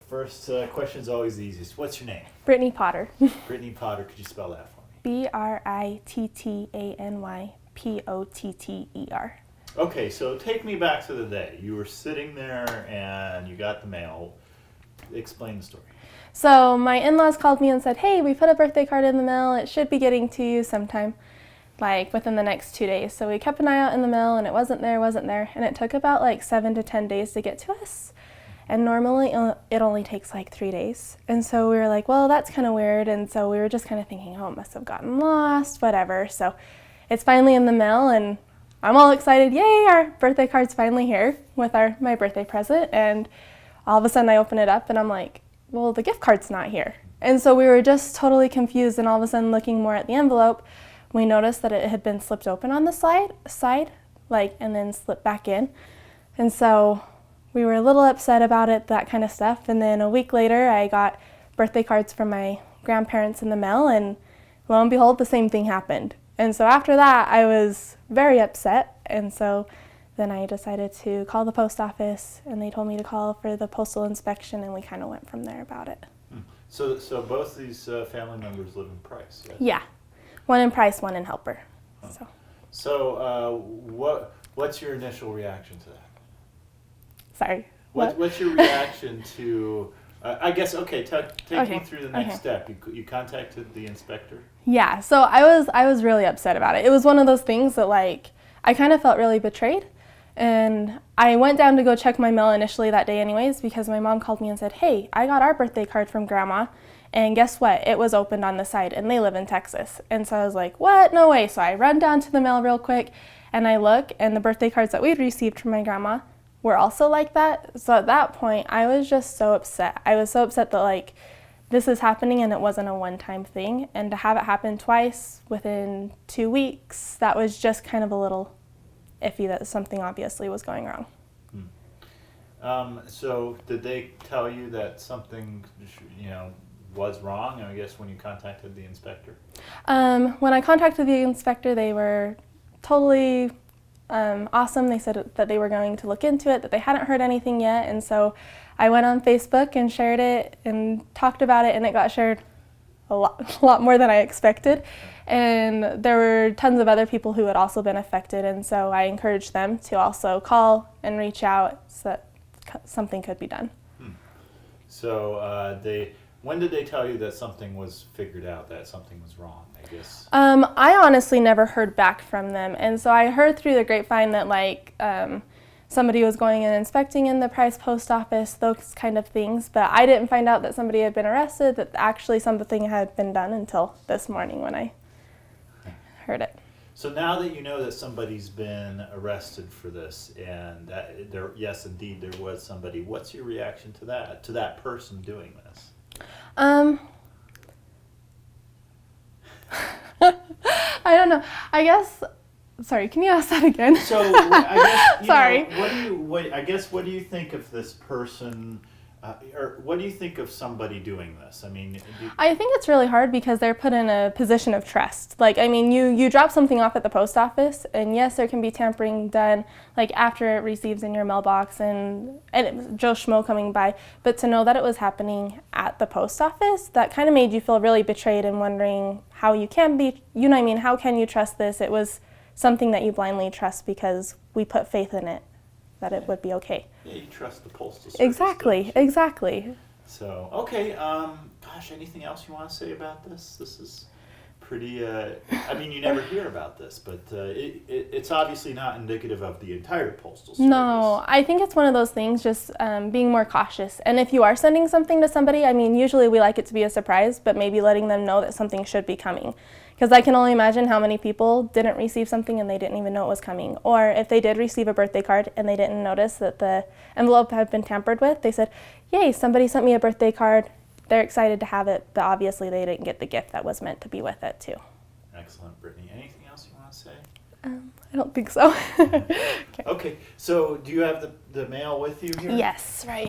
First question is always the easiest. What's your name? Brittany Potter. Brittany Potter. Could you spell that for me? Brittanypotter. Okay, so take me back to the day. You were sitting there and you got the mail. Explain the story. So my in-laws called me and said, hey, we put a birthday card in the mail. It should be getting to you sometime, like within the next 2 days. So we kept an eye out in the mail and it wasn't there. And it took about like 7 to 10 days to get to us. And normally it only takes like 3 days. And so we were like, well, that's kind of weird. And so we were just kind of thinking, oh, it must have gotten lost, whatever. So it's finally in the mail and I'm all excited. Yay, our birthday card's finally here with my birthday present. And all of a sudden I open it up and I'm like, well, the gift card's not here. And so we were just totally confused, and all of a sudden looking more at the envelope, we noticed that it had been slipped open on the side, and then slipped back in. And so we were a little upset about it, that kind of stuff. And then a week later, I got birthday cards from my grandparents in the mail, and lo and behold, the same thing happened. And so after that, I was very upset. And so then I decided to call the post office, and they told me to call for the postal inspection, and we kind of went from there about it. So both these family members live in Price, yes? Yeah. One in Price, one in Helper. Oh. So what's your initial reaction to that? Sorry. What's your reaction to, I guess, okay, take me through the next step. You contacted the inspector? Yeah, so I was really upset about it. It was one of those things that, like, I kind of felt really betrayed. And I went down to go check my mail initially that day anyways, because my mom called me and said, hey, I got our birthday card from Grandma, and guess what? It was opened on the side, and they live in Texas. And so I was like, what? No way. So I run down to the mail real quick, and I look, and the birthday cards that we'd received from my grandma were also like that. So at that point, I was just so upset. I was so upset that, like, this is happening and it wasn't a one-time thing. And to have it happen twice within 2 weeks, that was just kind of a little iffy that something obviously was going wrong. So did they tell you that something, was wrong, I guess, when you contacted the inspector? When I contacted the inspector, they were totally awesome. They said that they were going to look into it, that they hadn't heard anything yet. And so I went on Facebook and shared it and talked about it, and it got shared a lot more than I expected. And there were tons of other people who had also been affected, and so I encouraged them to also call and reach out so that something could be done. So when did they tell you that something was figured out, that something was wrong, I guess? I honestly never heard back from them, and so I heard through the grapevine that, like, somebody was going and inspecting in the Price post office, those kind of things, but I didn't find out that somebody had been arrested, that actually something had been done until this morning when I heard it. So now that you know that somebody's been arrested for this, and that yes, indeed, there was somebody, what's your reaction to that person doing this? I don't know. I guess. Sorry, can you ask that again? So I guess. Sorry. What do you think of this person? Or what do you think of somebody doing this? I mean, I think it's really hard because they're put in a position of trust. Like, I mean, you drop something off at the post office, and yes, there can be tampering done, like, after it receives in your mailbox and it was Joe Schmo coming by. But to know that it was happening at the post office, that kind of made you feel really betrayed and wondering how you can be, how can you trust this? It was something that you blindly trust because we put faith in it, that it would be okay. Yeah, you trust the postal service. Exactly. So, okay, gosh, anything else you want to say about this? This is pretty, I mean, you never hear about this, but it's obviously not indicative of the entire postal service. No, I think it's one of those things, just being more cautious. And if you are sending something to somebody, I mean, usually we like it to be a surprise, but maybe letting them know that something should be coming. Because I can only imagine how many people didn't receive something and they didn't even know it was coming. Or if they did receive a birthday card and they didn't notice that the envelope had been tampered with, they said, yay, somebody sent me a birthday card. They're excited to have it, but obviously they didn't get the gift that was meant to be with it too. Excellent, Brittany. Anything else you want to say? I don't think so. Okay, so do you have the mail with you here? Yes, right.